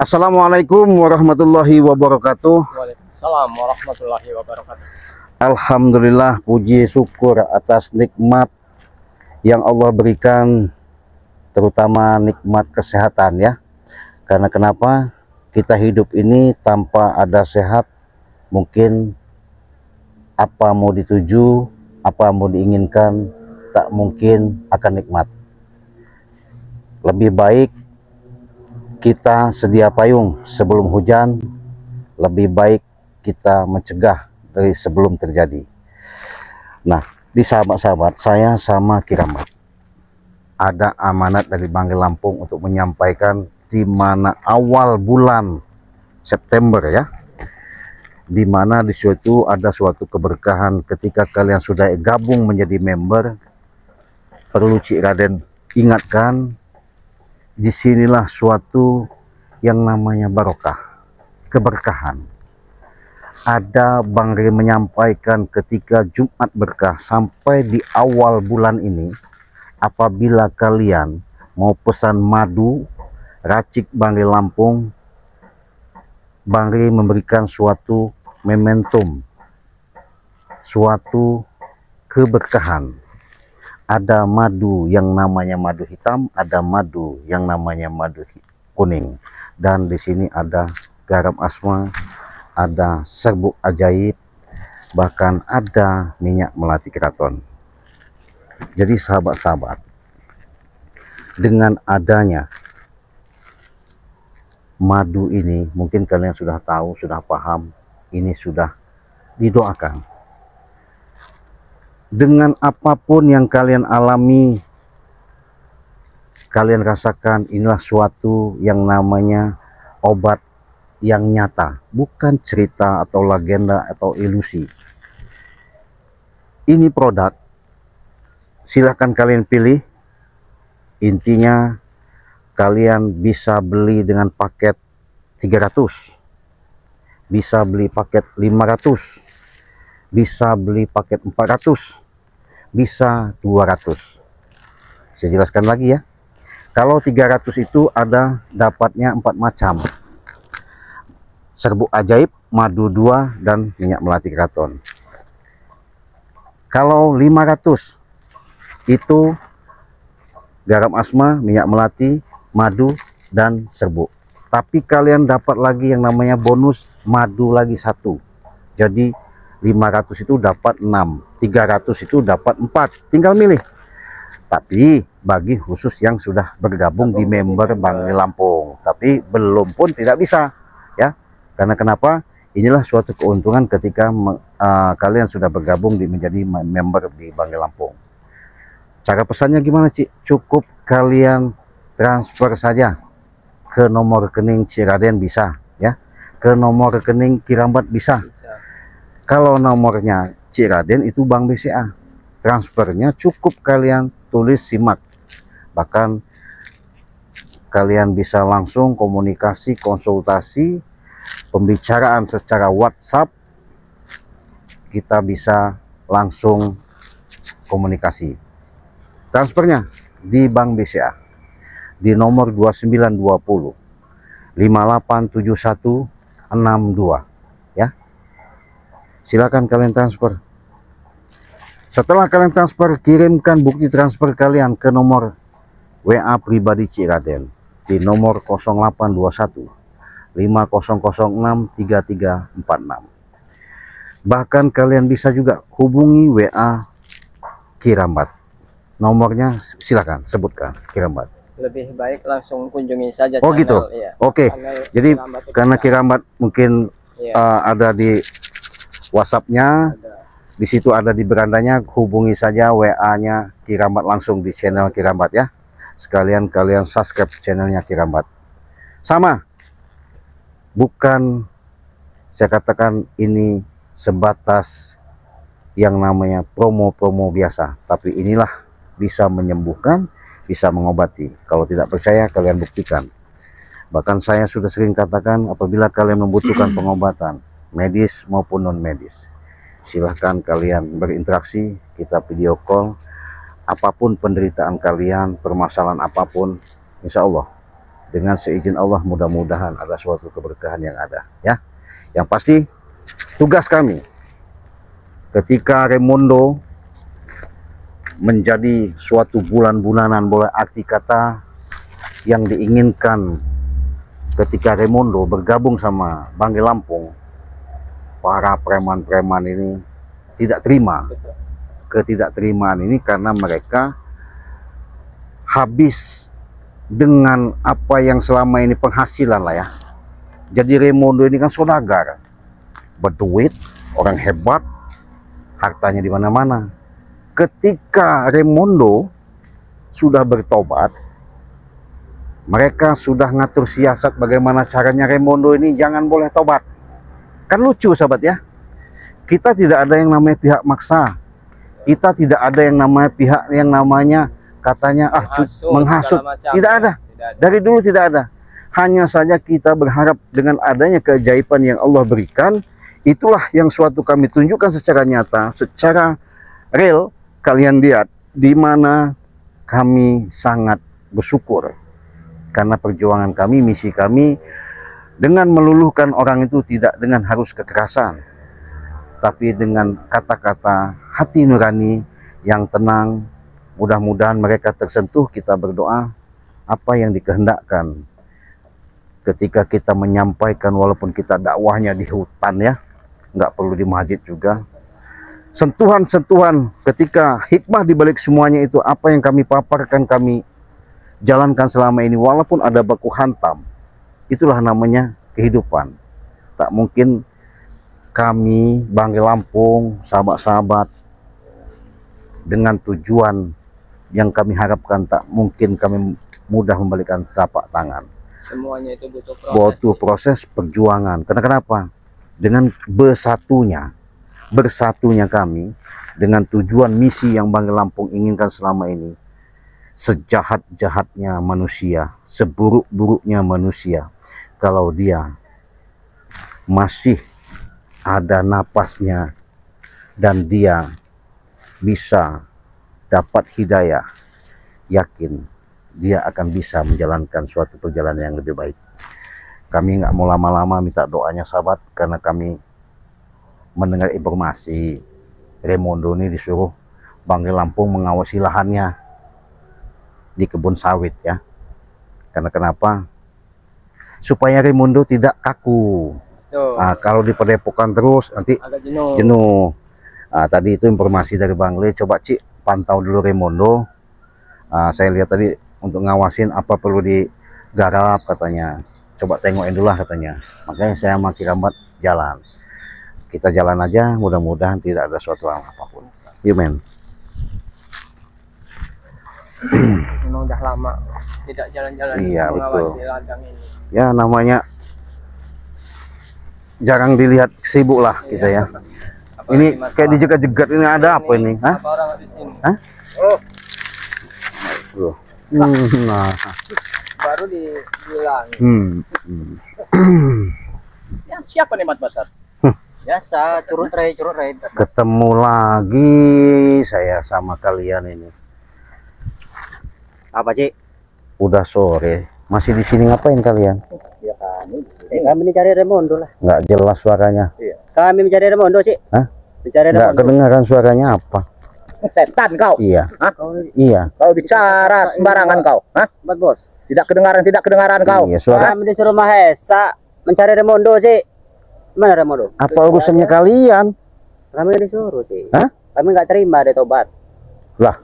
Assalamualaikum warahmatullahi wabarakatuh. Waalaikumsalam warahmatullahi wabarakatuh. Alhamdulillah, puji syukur atas nikmat yang Allah berikan, terutama nikmat kesehatan ya. Karena kenapa? Kita hidup ini tanpa ada sehat, mungkin apa mau dituju, apa mau diinginkan, tak mungkin akan nikmat. Lebih baik kita sedia payung sebelum hujan, lebih baik kita mencegah dari sebelum terjadi. Nah, di sahabat-sahabat, saya sama Kiramat ada amanat dari Bangli Lampung untuk menyampaikan di mana awal bulan September ya, di mana di situ ada suatu keberkahan ketika kalian sudah gabung menjadi member. Perlu Cik Raden ingatkan, disinilah suatu yang namanya barokah, keberkahan. Ada Bang Ri menyampaikan ketika Jumat berkah sampai di awal bulan ini, apabila kalian mau pesan madu, racik Bang Ri Lampung, Bang Ri memberikan suatu momentum, suatu keberkahan. Ada madu yang namanya madu hitam, ada madu yang namanya madu kuning, dan di sini ada garam asma, ada serbuk ajaib, bahkan ada minyak melati keraton. Jadi sahabat-sahabat, dengan adanya madu ini, mungkin kalian sudah tahu, sudah paham, ini sudah didoakan. Dengan apapun yang kalian alami, kalian rasakan, inilah suatu yang namanya obat yang nyata, bukan cerita atau legenda atau ilusi. Ini produk, silahkan kalian pilih. Intinya kalian bisa beli dengan paket 300, bisa beli paket 500, bisa beli paket 400, bisa 200. Saya jelaskan lagi ya. Kalau 300 itu ada dapatnya 4 macam. Serbuk ajaib, madu 2, dan minyak melati keraton. Kalau 500 itu garam asma, minyak melati, madu, dan serbuk. Tapi kalian dapat lagi yang namanya bonus madu lagi 1. Jadi 500 itu dapat 6, 300 itu dapat 4, tinggal milih. Tapi bagi khusus yang sudah bergabung di member Bangli Lampung, tapi belum pun tidak bisa ya. Karena kenapa? Inilah suatu keuntungan ketika kalian sudah bergabung menjadi member di Bangli Lampung. Cara pesannya gimana Cik? Cukup kalian transfer saja ke nomor rekening Cik Raden bisa ya, ke nomor rekening Kirambat bisa. Kalau nomornya Cik Raden itu Bank BCA, transfernya cukup kalian tulis simak. Bahkan kalian bisa langsung komunikasi, konsultasi, pembicaraan secara WhatsApp, kita bisa langsung komunikasi. Transfernya di Bank BCA di nomor 2920 587162 ya. Silakan kalian transfer. Setelah kalian transfer, kirimkan bukti transfer kalian ke nomor WA pribadi Cik Raden di nomor 0821 5006 3346. Bahkan kalian bisa juga hubungi WA Kirambat. Nomornya silakan sebutkan Kirambat. Lebih baik langsung kunjungi saja Oh channel, gitu. ya. Oke. Jadi Kirambat karena Kirambat mungkin ada di WhatsApp-nya, di situ ada di berandanya, hubungi saja WA-nya Kirambat langsung di channel Kirambat ya. Sekalian kalian subscribe channelnya Kirambat. Sama, bukan saya katakan ini sebatas yang namanya promo-promo biasa, tapi inilah bisa menyembuhkan, bisa mengobati. Kalau tidak percaya, kalian buktikan. Bahkan saya sudah sering katakan, apabila kalian membutuhkan pengobatan medis maupun non medis, silahkan kalian berinteraksi, kita video call. Apapun penderitaan kalian, permasalahan apapun, insya Allah dengan seizin Allah mudah-mudahan ada suatu keberkahan yang ada ya. Yang pasti tugas kami ketika Raimondo menjadi suatu bulan-bulanan, boleh arti kata yang diinginkan ketika Raimondo bergabung sama Banggai Lampung, para preman-preman ini tidak terima. Ketidakterimaan ini karena mereka habis dengan apa yang selama ini penghasilan lah ya. Jadi Raimondo ini kan saudagar, berduit, orang hebat, hartanya di mana-mana. Ketika Raimondo sudah bertobat, mereka sudah ngatur siasat bagaimana caranya Raimondo ini jangan boleh tobat. Kan lucu sahabat ya. Kita tidak ada yang namanya pihak maksa. Kita tidak ada yang namanya pihak yang namanya katanya menghasut. Tidak ada. Dari dulu tidak ada. Hanya saja kita berharap dengan adanya keajaiban yang Allah berikan, itulah yang suatu kami tunjukkan secara nyata, secara real. Kalian lihat di mana kami sangat bersyukur karena perjuangan kami, misi kami dengan meluluhkan orang itu tidak dengan harus kekerasan, tapi dengan kata-kata hati nurani yang tenang. Mudah-mudahan mereka tersentuh. Kita berdoa apa yang dikehendakkan ketika kita menyampaikan, walaupun kita dakwahnya di hutan ya, nggak perlu di masjid juga. Sentuhan-sentuhan ketika hikmah dibalik semuanya itu apa yang kami paparkan, kami jalankan selama ini, walaupun ada baku hantam. Itulah namanya kehidupan. Tak mungkin kami Banggai Lampung, sahabat-sahabat, dengan tujuan yang kami harapkan, tak mungkin kami mudah membalikan telapak tangan. Semuanya itu butuh proses perjuangan. Karena kenapa? Dengan bersatunya kami dengan tujuan misi yang Banggai Lampung inginkan selama ini. Sejahat-jahatnya manusia, seburuk-buruknya manusia, kalau dia masih ada napasnya dan dia bisa dapat hidayah, yakin dia akan bisa menjalankan suatu perjalanan yang lebih baik. Kami nggak mau lama-lama minta doanya sahabat, karena kami mendengar informasi Raimondo ini disuruh Banggai Lampung mengawasi lahannya di kebun sawit ya. Karena kenapa? Supaya Raimondo tidak kaku. Nah, kalau di padepokan terus nanti agak jenuh. Nah, tadi itu informasi dari Bang Le. Coba Cik pantau dulu Raimondo. Saya lihat tadi untuk ngawasin apa perlu digarap katanya. Coba tengokin dulu lah katanya. Makanya saya sama Kiramat jalan. Kita jalan aja, mudah-mudahan tidak ada suatu hal apapun. Yuk men. Memang udah lama tidak jalan-jalan. Iya betul. Ladang ini. Ya namanya jarang dilihat, sibuk lah kita ya. Ini kayak dijegat-jegat, ini ada apa ini? Hah? Apa orang di sini? Hah? Oh. Nah. Baru dibilang. Ya, siapa nih Mat Basar? Biasa, curut rai. Ketemu lagi saya sama kalian ini. Apa, Cik? Udah sore, masih di sini ngapain kalian? Ya kami mencari Raimondo lah. Nggak jelas suaranya. Iya. Kami mencari Raimondo, Cik. Hah? Mencari Nggak Raimondo. kedengaran suaranya apa? Setan kau. Iya. Hah? Iya. Kau bicara sembarangan kau. Hah? Bos. Tidak kedengaran kau. Iya, suara. Kami disuruh Mahesa mencari Raimondo, Cik. Mana Raimondo? Apa urusannya kalian? Kami disuruh, Cik. Hah? Kami nggak terima dia tobat. Lah.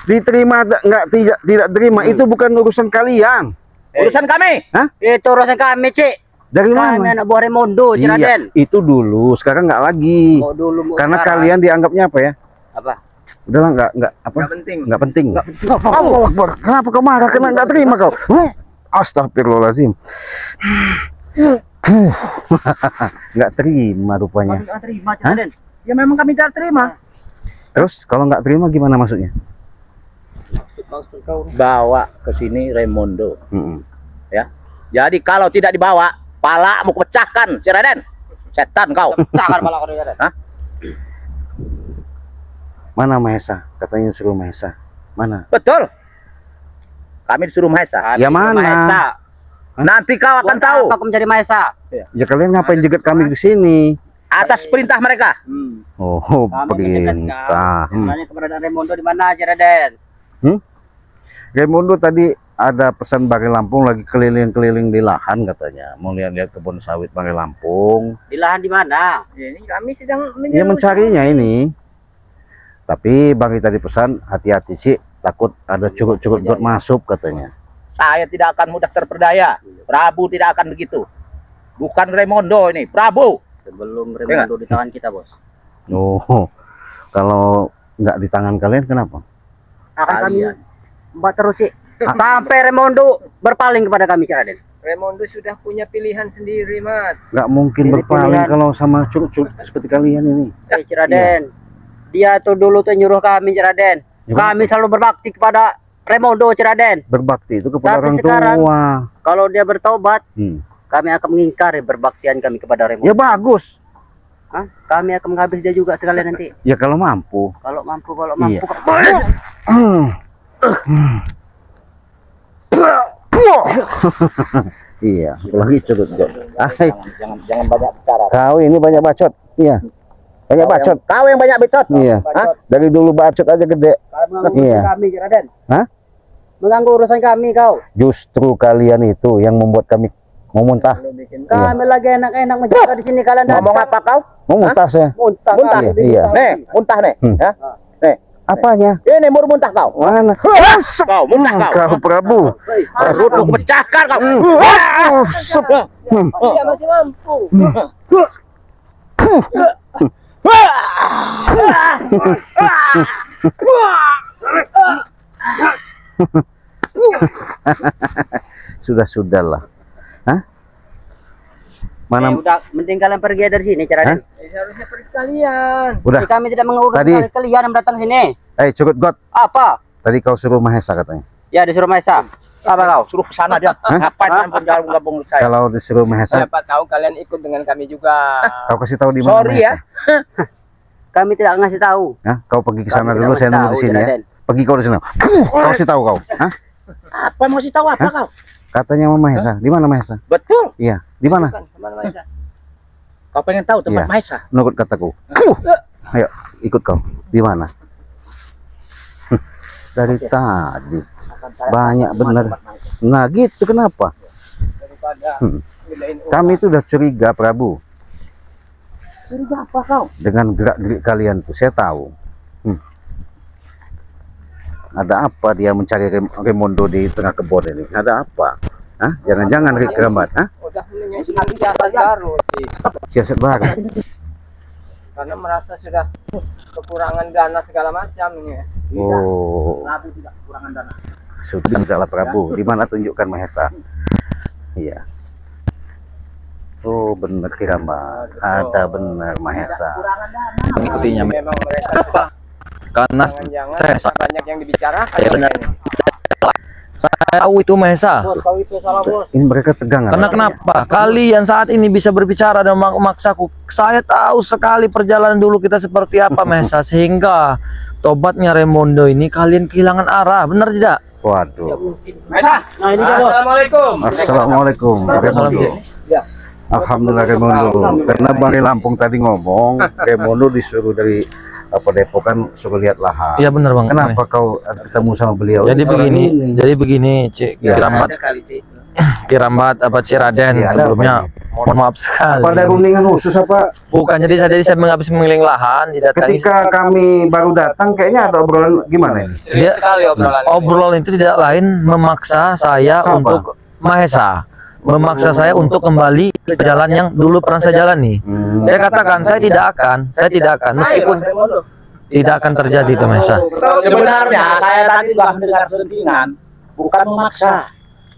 Diterima nggak, tidak terima itu bukan urusan kalian. Urusan kami. Hah? Itu urusan kami, Cik. Dari Kami mana? anak buah Raimondo, Iya, Ciraden. itu dulu, sekarang nggak lagi. Mau dulu, mau Karena sekarang. kalian dianggapnya apa ya? Apa? Udahlah, nggak apa? Nggak penting. Nggak penting. Nggak Allahu Akbar. Kenapa kau marah? Kena nggak terima kau? Astagfirullahaladzim. Nggak terima rupanya. Nggak terima, Ciraden. Ya memang kami tidak terima. Terus kalau nggak terima gimana maksudnya? Maksud kau Bawa ke sini Raimondo. Ya. Jadi kalau tidak dibawa, pala mau pecahkan, Ciraden. Setan kau. Pecahkan pala kau, Ciraden. Hah? Mana Mahesa? Katanya suruh Mahesa. Mana? Betul. Kami disuruh Mahesa. Ya mana? Mahesa. Nanti kau akan Buat tahu. apa aku menjadi Mahesa? Ya kalian ngapain jegat kami di sini? Atas perintah mereka. Oh, Kami perintah. mendekat sebenarnya keberadaan Raimundo di mana aja, Raden? Raimundo tadi ada pesan Bangkai Lampung lagi keliling-keliling di lahan katanya. Mau lihat-lihat kebun sawit Bangkai Lampung. Di lahan di mana? Ini kami sedang Dia mencarinya ini. Tapi Bangkai tadi pesan hati-hati Cik, takut ada curut-curut got masuk katanya. Saya tidak akan mudah terperdaya. Prabu tidak akan begitu. Bukan Raimundo ini, Prabu. Sebelum Raimundo di tangan kita, Bos. Oh, kalau nggak di tangan kalian kenapa? Akan kami buat terus sih. Sampai Raimundo berpaling kepada kami, Raden. Raimundo sudah punya pilihan sendiri, Mat. Nggak mungkin Ini berpaling pilihan. kalau sama curut-curut seperti kalian ini. Raden. Dia tuh dulu tuh nyuruh kami, Raden. Ya, Kami selalu berbakti kepada Raimundo, Raden. Berbakti itu kepada Tapi orang sekarang- tua. Kalau dia bertobat, Hmm. kami akan mengingkari berbaktian kami kepada Raimundo. Ya bagus. Hah? Kami akan menghabis dia juga sekalian nanti. Ya kalau mampu. Kalau mampu, Iya. Kak. Iya, apalagi curut got. Jangan banyak bicara. Kau ini banyak bacot. Iya. Banyak bacot. Kau yang banyak bacot. Iya. Dari dulu bacot aja gede. Mengganggu Iya. urusan kami, Raden. Hah? Mengganggu urusan kami, kau. Justru kalian itu yang membuat kami mau muntah. Kami lagi enak-enak menjaga di sini, kalian Ngomong datang. apa kau? Mau muntah saya. Muntah, Muntah? kami di Iya. hutan. Nih, muntah nih. Hmm. Ya? Nih, Apanya? ini mau muntah kau. Mana? Kau muntah kau. Kau Prabu. Perutku pecahkan kau. Dia masih mampu. Sudah-sudahlah. Hah? Mana? Udah, mending kalian pergi dari sini, Raden. Seharusnya pergi kalian. Udah. Kami tidak mengurus Tadi- kalian yang datang sini. Curut got. Apa? Tadi kau suruh Mahesa katanya. Ya disuruh Mahesa. Apa kau? Suruh ke sana dia. Ngapain campur gabung saya? Kalau disuruh Mahesa, Siapa tahu kalian ikut dengan kami juga. kau kasih tahu di mana Sorry ya. Mahesa. Kami tidak ngasih tahu. Hah? Kau pergi ke sana Kami dulu, tidak saya nunggu tahu, di sini ya. Raden. Pergi kau di sana. Kau kasih tahu kau. Hah? Apa mau kasih tahu apa kau? Katanya sama Mahesa. Di mana Mahesa? Betul. Iya. Di mana? Bukan, kemana Mahesa? Kau pengen tahu tempat Iya. Mahesa? Menurut kataku. Ayo, ikut kau. Di mana? Dari tadi. Banyak bener. Nah, gitu kenapa? Daripada ngedain Kami itu udah curiga, Prabu. Curiga apa kau? Dengan gerak-gerik kalian tuh, saya tahu. Ada apa dia mencari Raimundo di tengah kebun ini? Ada apa? Hah? Jangan-jangan Rik Rambat? Hah? udah menyusun siasat baru sih. Siasat baru. Karena merasa sudah kekurangan dana segala macam ini. Oh, Prabu tidak kekurangan dana. sudahlah Prabu. Di mana tunjukkan Mahesa? Iya. Oh, benar Kirambat. Ada benar Mahesa. mengikutinya Memang mereka karena jangan-jangan saya banyak yang dibicarakan. Ya, benar. kayaknya. saya tahu itu Mahesa. Bos, kau itu salah, Bos. Ini mereka tegang. Karena kenapa? Kalian saat ini bisa berbicara dan memaksaku. Saya tahu sekali perjalanan dulu kita seperti apa Mahesa, sehingga tobatnya Raimundo ini kalian kehilangan arah, benar tidak? Waduh. Mahesa. Nah, ini dia, Bos. Assalamualaikum. Assalamualaikum. Raimundo. Alhamdulillah Raimundo. Karena Bangkai Lampung tadi ngomong, Raimundo disuruh dari Padepokan suruh lihat lahan. Iya benar Bang. Kenapa kau ketemu sama beliau? Jadi Orang begini, ini. jadi begini, Cik Ya. Kirambat, Kirambat apa Ciraden Ya, ada sebelumnya. apa Mohon maaf sekali. Pada rundingan khusus apa? Bukan, jadi saya habis mengeliling lahan, didatangi. Ketika kami baru datang, kayaknya ada obrolan gimana ini? Serius sekali obrolan. Obrolan itu tidak lain memaksa saya Siapa? untuk Mahesa, memaksa saya untuk kembali ke jalan yang dulu pernah saya jalani. Saya katakan saya tidak akan, meskipun tidak akan terjadi itu Mahesa. Sebenarnya saya tadi sudah mendengar selentingan, bukan memaksa.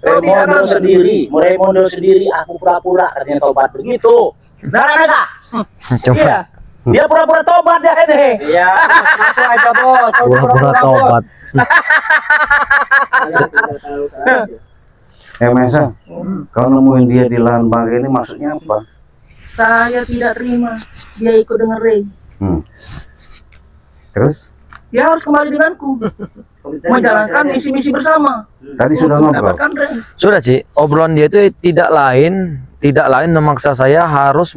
Raimundo sendiri, aku pura-pura katanya tobat begitu. Nah, Mahesa. Coba Iya. Dia pura-pura tobat ya ini. Iya, aku aja, Bos. Kau pura-pura tobat. Mahesa, kau nemuin dia di lahan Bangkai ini maksudnya apa? Saya tidak terima dia ikut dengan Ray. Terus? dia harus kembali denganku menjalankan misi-misi bersama. Tadi sudah ngobrol. Mendapatkan rem. Sudah Ci, obrolan dia itu tidak lain memaksa saya harus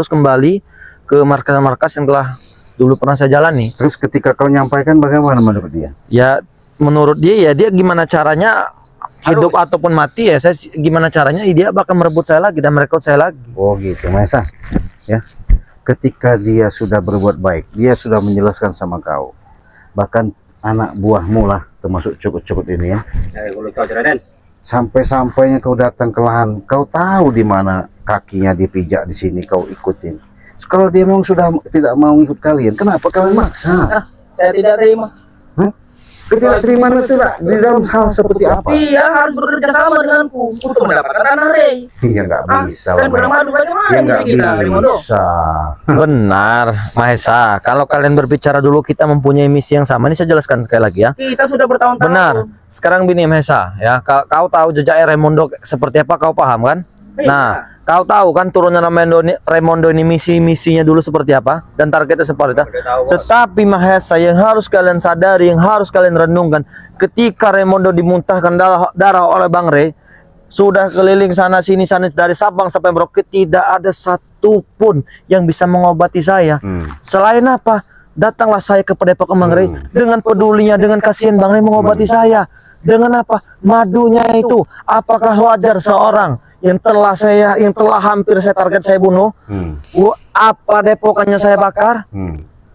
kembali ke markas-markas yang telah dulu pernah saya jalani. Terus ketika kau nyampaikan bagaimana menurut dia? Ya menurut dia ya dia gimana caranya hidup ataupun mati ya saya gimana caranya dia bakal merebut saya lagi dan merekrut saya lagi. Oh gitu, Maesa. Ya. Ketika dia sudah berbuat baik, dia sudah menjelaskan sama kau. Bahkan anak buahmu lah, termasuk cukut-cukut ini ya. Sampai-sampainya kau datang ke lahan, kau tahu di mana kakinya dipijak di sini, kau ikutin. Kalau dia memang sudah tidak mau ikut kalian, kenapa kalian maksa? Saya tidak terima. Ketidakterimaan itu di dalam hal seperti apa? Dia harus bekerja sama denganku untuk mendapatkan tanah rei. Iya nggak bisa lah. Dan bernama bagaimana Ya misi nggak kita, Rimondo? bisa. Benar, Mahesa. Kalau kalian berbicara dulu kita mempunyai misi yang sama. Ini saya jelaskan sekali lagi ya. Kita sudah bertahun-tahun. Benar. Sekarang begini Mahesa, ya. Kau tahu jejak Raimondo seperti apa? Kau paham kan? Nah, kau tahu kan turunnya Raimondo ini misinya dulu seperti apa dan targetnya seperti apa. Tetapi Mahesa yang harus kalian sadari, yang harus kalian renungkan, ketika Raimondo dimuntahkan darah oleh Bang Rey, sudah keliling sana sini dari Sabang sampai Merauke, tidak ada satupun yang bisa mengobati saya. Selain apa? Datanglah saya ke Padepokan Bang Rey dengan pedulinya, dengan kasihan Bang Rey mengobati saya. Dengan apa? Madunya itu. Apakah wajar seorang yang telah hampir saya target saya bunuh, apa depokannya saya bakar,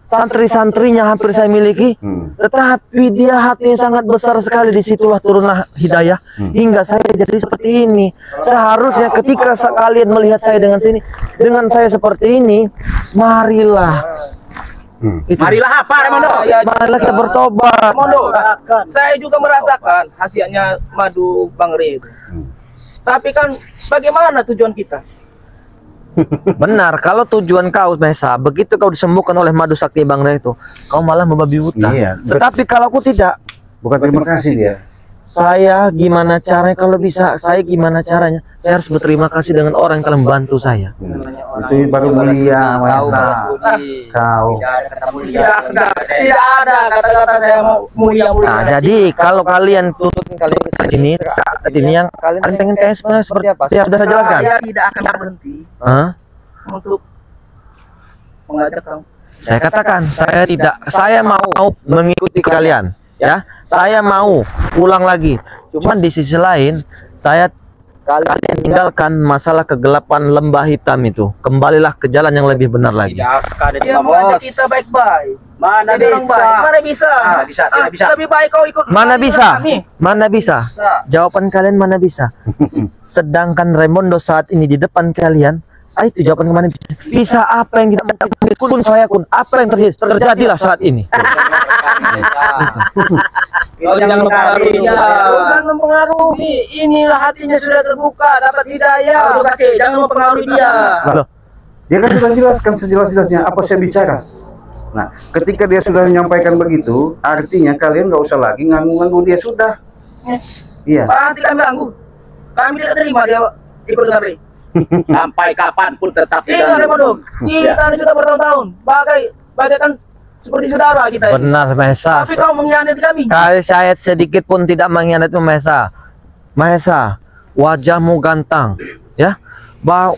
santri-santrinya hampir saya miliki, tetapi dia hatinya sangat besar sekali, disitulah turunlah hidayah hingga saya jadi seperti ini. Seharusnya ketika kalian melihat saya dengan saya seperti ini, marilah. Marilah apa, Raimondo? Marilah kita bertobat. Raimondo, saya juga merasakan hasilnya madu Bang Rey itu. Tapi kan bagaimana tujuan kita? Benar, kalau tujuan kau Mesa, begitu kau disembuhkan oleh madu sakti Bang Rey itu, kau malah membabi buta. Iya. Tetapi kalau aku tidak, Bukan terima kasih dia. saya gimana caranya kalau bisa, saya gimana caranya? Saya harus berterima kasih dengan orang yang telah membantu saya. Itu baru mulia, Maesa. Kau. Tidak ada kata-kata saya mau mulia-mulia. Nah, jadi kalau kalian tututin kalian ke sini saat ini yang kalian pengen kayak sebenarnya seperti apa? Saya sudah jelaskan. Saya tidak akan berhenti Hah? untuk mengajak kamu. Saya katakan saya mau mengikuti kalian, ya. Saya mau pulang lagi. Cuman di sisi lain, kalian tinggalkan masalah kegelapan lembah hitam itu. Kembalilah ke jalan yang lebih benar lagi. Dia mengajak kita baik-baik. Mana Jadi orang baik. bisa? Mana bisa? Tidak bisa. Lebih baik kau ikut. Mana bisa? kami. Mana bisa? Jawaban kalian mana bisa? Sedangkan Raimondo saat ini di depan kalian, itu jawaban kemana bisa? Bisa apa yang tidak kun saya kun apa yang terjadilah saat ini. Kau jangan mempengaruhi dia. Bukan mempengaruhi. Inilah hatinya sudah terbuka, dapat hidayah. Jangan mempengaruhi dia. Loh, dia kan sudah jelaskan sejelas-jelasnya apa saya bicara. Nah, ketika dia sudah menyampaikan begitu, artinya kalian nggak usah lagi nganggu-nganggu dia sudah. Iya. Pasti kami ganggu. Kami tidak terima dia ikut dengan Rey. Sampai kapanpun tetap Ingat Raimondo, kita ini sudah bertahun-tahun. Bagaikan seperti saudara kita ini. Benar Mahesa. Tapi kau mengkhianati kami. Saya sedikit pun tidak mengkhianati Mahesa. Mahesa, wajahmu ganteng, ya.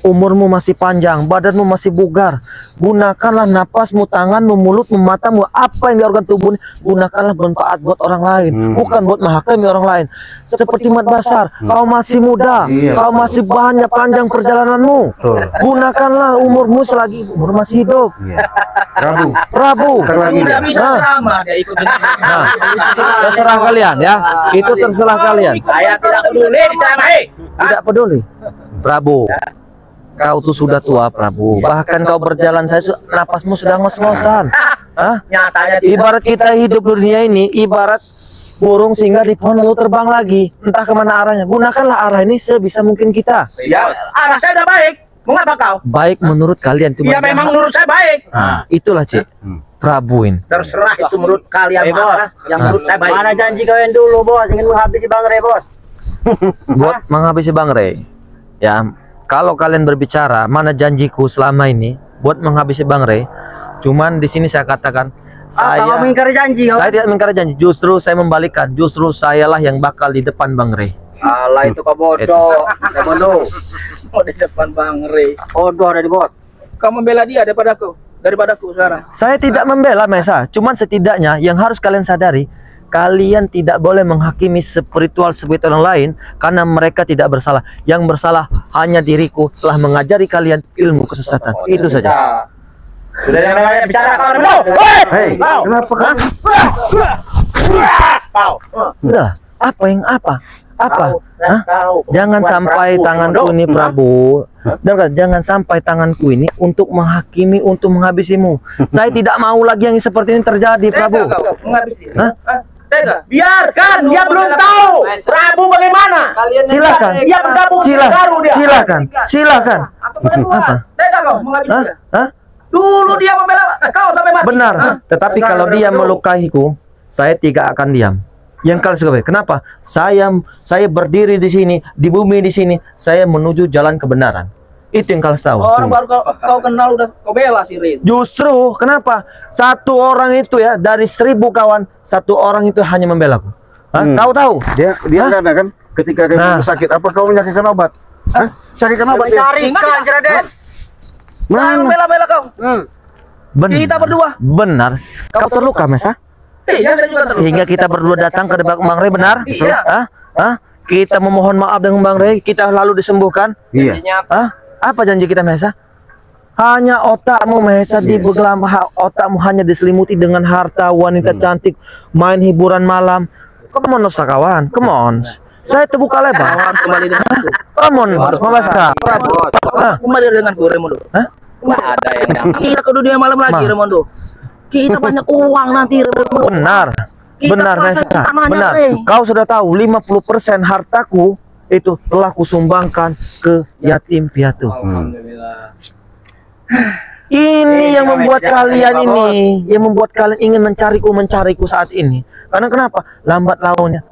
Umurmu masih panjang, badanmu masih bugar. Gunakanlah napasmu, tanganmu, mulutmu, matamu, apa yang di organ tubuhmu, gunakanlah bermanfaat buat orang lain, bukan buat menghakimi orang lain. Seperti Mat Basar, kau masih muda, kau masih banyak panjang perjalananmu. Gunakanlah umurmu selagi umur masih hidup. Iya. Prabu. Tidak bisa Nah. sama dia ikut dengan Rey. Nah, terserah kalian ya. Itu terserah kalian. Saya tidak peduli diceramahi. Tidak peduli. Prabu, kau tuh sudah tua Prabu. Bahkan kau berjalan napasmu sudah ngos-ngosan. Hah? Nyatanya tidak. Ibarat kita hidup di dunia ini, ibarat burung singgah di pohon lalu terbang lagi. Entah kemana arahnya. Gunakanlah arah ini sebisa mungkin kita. Ya, arah saya udah baik. Mengapa kau? Baik menurut kalian. Ya memang menurut saya baik. Nah, itulah Cik. Prabuin. Terserah itu menurut kalian apa yang menurut saya baik. Mana janji kalian dulu, Bos, ingin menghabisi Bang Rey, Bos? Buat menghabisi Bang Rey. Ya, kalau kalian berbicara mana janjiku selama ini buat menghabisi Bang Rey. Cuman di sini saya katakan Kamu mengingkari janji, Saya tidak mengingkari janji. Justru saya membalikkan. Justru sayalah yang bakal di depan Bang Rey. Alah itu kau bodoh. Bodoh. Oh, di depan Bang Rey. Bodoh dari bos. Kamu membela dia daripada aku sekarang. Saya tidak membela Mesa. Cuman setidaknya yang harus kalian sadari, kalian tidak boleh menghakimi spiritual orang lain karena mereka tidak bersalah. Yang bersalah hanya diriku telah mengajari kalian ilmu kesesatan. Itu saja. Sudah yang namanya bicara kau dulu. Hei, kenapa kan? Udah, apa? Hah? Jangan sampai tanganku ini Prabu. Jangan sampai tanganku ini untuk menghakimi, untuk menghabisimu. Saya tidak mau lagi yang seperti ini terjadi, Prabu. Menghabis dia. Hah? Tega. Biarkan dia belum tahu Prabu bagaimana. Silakan. Dia bergabung dengan Garuh dia. Silakan. Apa? Tega kau menghabis dia. Hah? Dulu dia membela kau sampai mati. Benar. Tetapi kalau dia melukaiku, saya tidak akan diam. Yang kalian suka. Kenapa? Saya berdiri di sini, di bumi di sini, saya menuju jalan kebenaran. Itu yang kalian tahu. Orang baru kau kenal udah kau bela si Rin. Justru kenapa? Satu orang itu ya dari 1000 kawan, satu orang itu hanya membelaku. Hah? Kau tahu? Dia nggak ada kan? Ketika kamu sakit, apa kau menyakitkan obat? Hah? Carikan obat ya? Carikan Juragan. Saya membela-bela kau. Benar. Kita berdua. Benar. Kau terluka, Mesa? Iya, saya juga terluka. Sehingga kita berdua datang ke depan Bang Rey, benar? Iya. Hah? Kita memohon maaf dengan Bang Rey, kita lalu disembuhkan. Iya. Hah? Apa janji kita, Mesa? Hanya otakmu, Mesa, otakmu hanya diselimuti dengan harta, wanita cantik, main hiburan malam. Come on, Nusa kawan. Come on. Saya terbuka lebar. Harus kembali dengan aku. Come on, Masa. Kembali dengan aku, Remondo. Hah? Ada yang dapat. Kita ke dunia malam lagi, Remondo. Kita banyak uang nanti, Remondo. Benar. Benar, Mesa. Benar. Kau sudah tahu 50% hartaku itu telah kusumbangkan ke yatim piatu. Ini yang membuat kalian yang membuat kalian ingin mencariku saat ini. Karena kenapa? Lambat launnya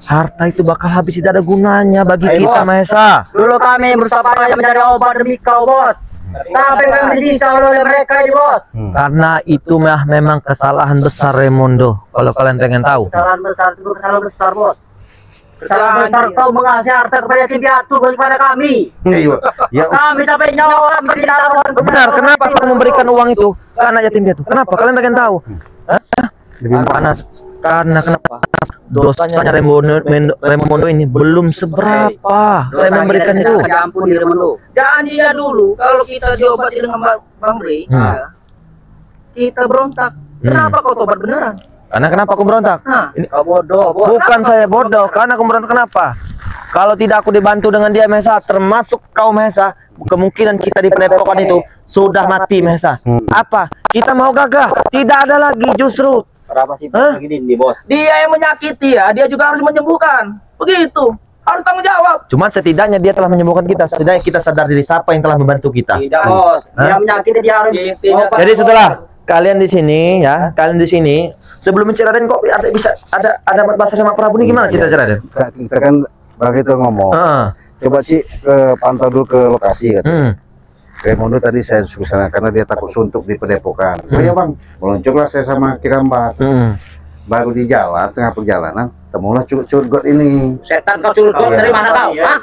harta itu bakal habis, tidak ada gunanya bagi kita, Mesa. Dulu kami berusaha payah mencari obat demi kau, bos. Sampai kami disisa oleh mereka ini, bos. Karena itu memang kesalahan besar, Remondo. Kalau kalian pengen tahu. Kesalahan besar itu kesalahan besar, bos. Kesalahan besar kau mengasih harta kepada yatim piatu kepada kami. Ya, Kami sampai nyawa hampir ditaruhan. Benar, kenapa kau memberikan uang itu ke anak yatim piatu? Kenapa? Kalian pengen tahu? Hah? Karena kenapa? Dosanya Remondo ini belum seberapa. Saya memberikan itu. Ya ampun, Remondo. Janjinya dulu kalau kita diobati dengan Bang Rey, kita berontak. Kenapa kau tobat beneran? Karena kenapa aku berontak? Ini Kau bodoh, bos. bukan saya bodoh, karena aku berontak. Kenapa? Kalau tidak aku dibantu dengan dia, Mesa, termasuk kau, Mesa, kemungkinan kita di padepokan itu sudah mati, Mesa. Apa? Kita mau gagah? Tidak ada lagi, justru. Berapa sih begini nih, bos? Dia yang menyakiti ya, dia juga harus menyembuhkan. Begitu. Harus tanggung jawab. Cuman setidaknya dia telah menyembuhkan kita. Setidaknya kita sadar diri siapa yang telah membantu kita. Tidak, bos. Dia menyakiti, dia harus. Jadi setelah kalian di sini ya, kalian di sini sebelum mencari Raden kok ada bahasa sama Prabu ini gimana cerita Raden? kita kan begitu ngomong. Coba Ci pantau dulu ke lokasi katanya. Remondo tadi saya suruh sana karena dia takut suntuk di padepokan. Oh ya bang, meluncurlah saya sama Kirambat. Baru di jalan, setengah perjalanan, temulah curut got ini. Setan kau curut got dari mana kau? Hah?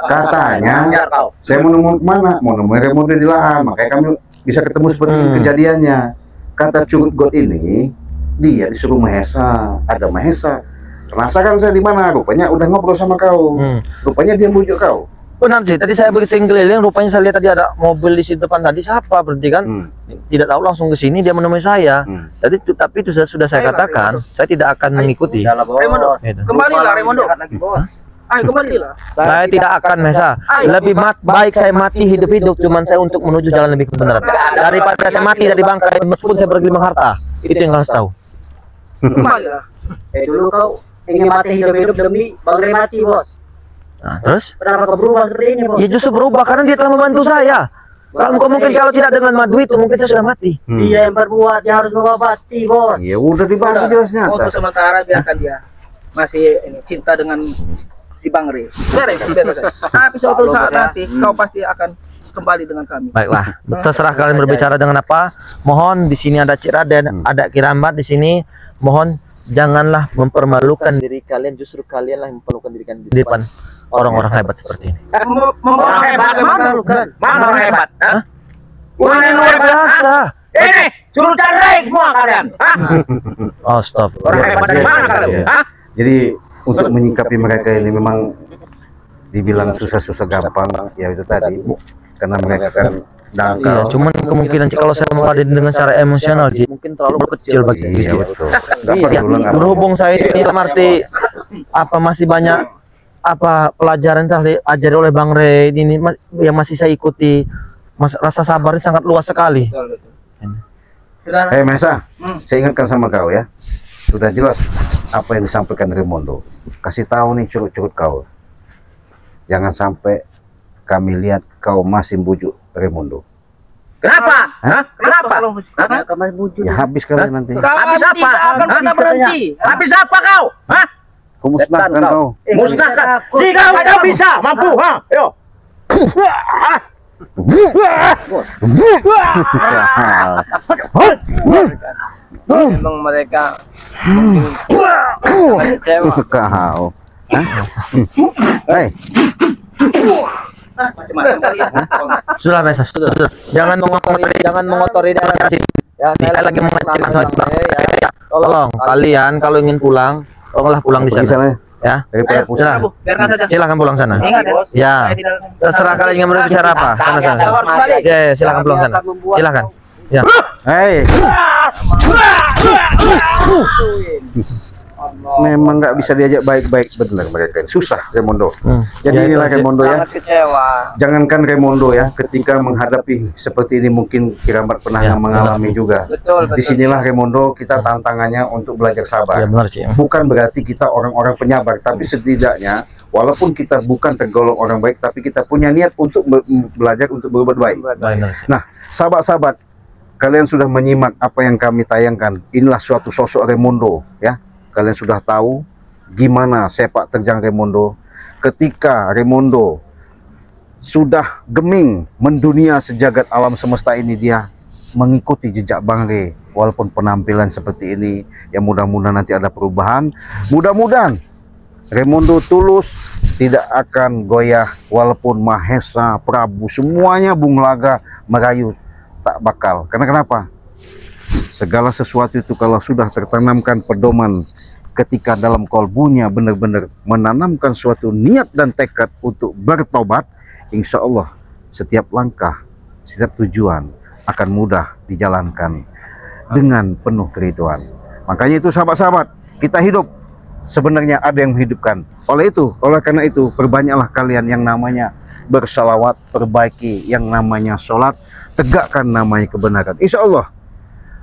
Katanya, kau. saya mau nemu mana? Mau nemuin Remondo di lahan, makanya kami bisa ketemu seperti kejadiannya. Kata curut got ini, dia disuruh Mahesa, ada Mahesa. Penasaran saya di mana? Rupanya udah ngobrol sama kau. Rupanya dia bujuk kau. Benar sih, tadi saya begitu keliling, rupanya saya lihat tadi ada mobil di situ depan tadi. Siapa berhenti kan? Tidak tahu, langsung ke sini dia menemui saya. Tapi itu sudah saya katakan, saya tidak akan mengikuti. Remondo, kembalilah Remondo. Ayo kembalilah. Saya tidak akan, Mesa. Lebih baik saya mati hidup-hidup, cuman saya untuk menuju jalan lebih kebenaran. Daripada saya mati dari bangkai meskipun saya bergelimang harta. Itu yang harus tahu. Kembalilah. Dulu kau ingin mati hidup-hidup demi Bang Rey mati, bos. Nah, terus? Kenapa kau berubah seperti ini, bos? Ya justru berubah karena dia telah membantu saya. Kalau mungkin kalau tidak dengan madu itu mungkin saya sudah mati. Dia yang berbuat, dia harus mengobati, bos. Ya udah dibantu jelas nyata. Untuk sementara biarkan dia masih cinta dengan si Bang Rey. Tapi suatu saat nanti kau pasti akan kembali dengan kami. Baiklah, terserah kalian berbicara dengan apa. Mohon di sini ada Cik Raden, ada Kirambat di sini. Mohon janganlah mempermalukan diri kalian, justru kalianlah yang mempermalukan diri kalian di depan orang-orang hebat seperti ini. Orang hebat mana? Mana orang hebat? Hah? Wah, luar biasa. Ini suruh cari semua kalian. Hah? Oh, stop. Orang hebat dari mana kalian? Hah? Jadi untuk menyikapi mereka ini memang dibilang susah-susah gampang, ya itu tadi, karena mereka kan Iya, dangkal. cuman kemungkinan kalau saya menghadapi dengan cara emosional, Ji, mungkin terlalu kecil bagi Iya saya. betul. Dapat Iya, diulang apa? berhubung saya ini dalam arti apa masih banyak apa pelajaran yang telah diajari oleh Bang Rey ini yang masih saya ikuti, rasa sabarnya sangat luas sekali. Mesa, saya ingatkan sama kau ya. Sudah jelas apa yang disampaikan Raimondo. Kasih tahu nih curut-curut kau. Jangan sampai kami lihat kau masih bujuk Raimondo. Kenapa? Hah? Kenapa? Hah? Kamar bujuk. Ya habis kalian nanti. Habis Kami apa? tidak akan Hah? pernah berhenti. Habis apa kau? Hah? Kau musnahkan Setan kau. Musnahkan. Jika kau bisa, mampu, ha? Yo. Memang mereka mungkin kecewa. Kau. Hah? Hei, Sudah Mesa, sudah. Jangan mengotori dengan kasih. Ya, saya lagi mengatakan Bang Rey ya. Tolong kalian kalau ingin pulang, tolonglah pulang di pergi sana. sana. Ya. Daripada pusing. Silakan. Biarkan saja. Silakan pulang sana. Ingat ya, bos. Ya. Saya tidak- Terserah kalian ingin berbicara apa. Sana sana. Harus balik. Ya, silakan pulang sana. Silakan. Ya. Hei, memang nggak bisa diajak baik-baik, benar mereka ini. Susah Raimondo. Jadi Ya, itu inilah sih. Raimondo ya. Sangat kecewa. Jangankan Raimondo ya, ketika menghadapi seperti ini mungkin Kirambat pernah Ya, mengalami juga. Betul, betul. Disinilah Raimondo kita tantangannya untuk belajar Ya sabar. benar sih. Bukan berarti kita orang-orang penyabar, tapi setidaknya walaupun kita bukan tergolong orang baik, tapi kita punya niat untuk belajar untuk berbuat baik. Benar sih. Nah, sahabat-sahabat, kalian sudah menyimak apa yang kami tayangkan. Inilah suatu sosok Raimondo ya. Kalian sudah tahu gimana sepak terjang Raimondo ketika Raimondo sudah geming mendunia sejagat alam semesta ini. Dia mengikuti jejak Bang Rey walaupun penampilan seperti ini. Ya mudah-mudahan nanti ada perubahan. Mudah-mudahan Raimondo tulus, tidak akan goyah walaupun Mahesa, Prabu, semuanya Bung Laga merayu, tak bakal. Karena kenapa? Segala sesuatu itu kalau sudah tertanamkan pedoman ketika dalam kolbunya benar-benar menanamkan suatu niat dan tekad untuk bertobat, insya Allah setiap langkah, setiap tujuan akan mudah dijalankan dengan penuh keriduan. Makanya itu sahabat-sahabat, kita hidup sebenarnya ada yang menghidupkan. Oleh karena itu perbanyaklah kalian yang namanya bersalawat, perbaiki yang namanya sholat, tegakkan namanya kebenaran. Insya Allah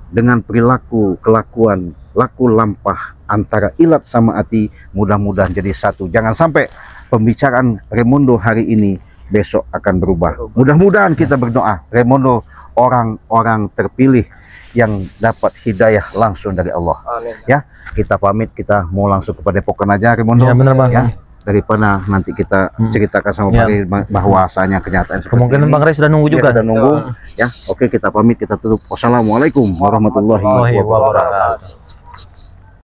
dengan perilaku, kelakuan, laku lampah antara ilat sama hati mudah-mudahan jadi satu. Jangan sampai pembicaraan Raimondo hari ini besok akan berubah. Mudah-mudahan kita berdoa Raimondo orang-orang terpilih yang dapat hidayah langsung dari Allah. Amin. Ya, kita pamit, kita mau langsung kepada Depokan aja Raimondo. Ya benar Bang. Ya, daripada nanti kita ceritakan sama Ya. Bang Rey bahwasanya kenyataan seperti Kemungkinan ini. Bang Rey sudah nunggu Ya, juga. kita nunggu ya. Oke, kita pamit, kita tutup. Wassalamualaikum warahmatullahi Warahmatullahi wabarakatuh. wabarakatuh.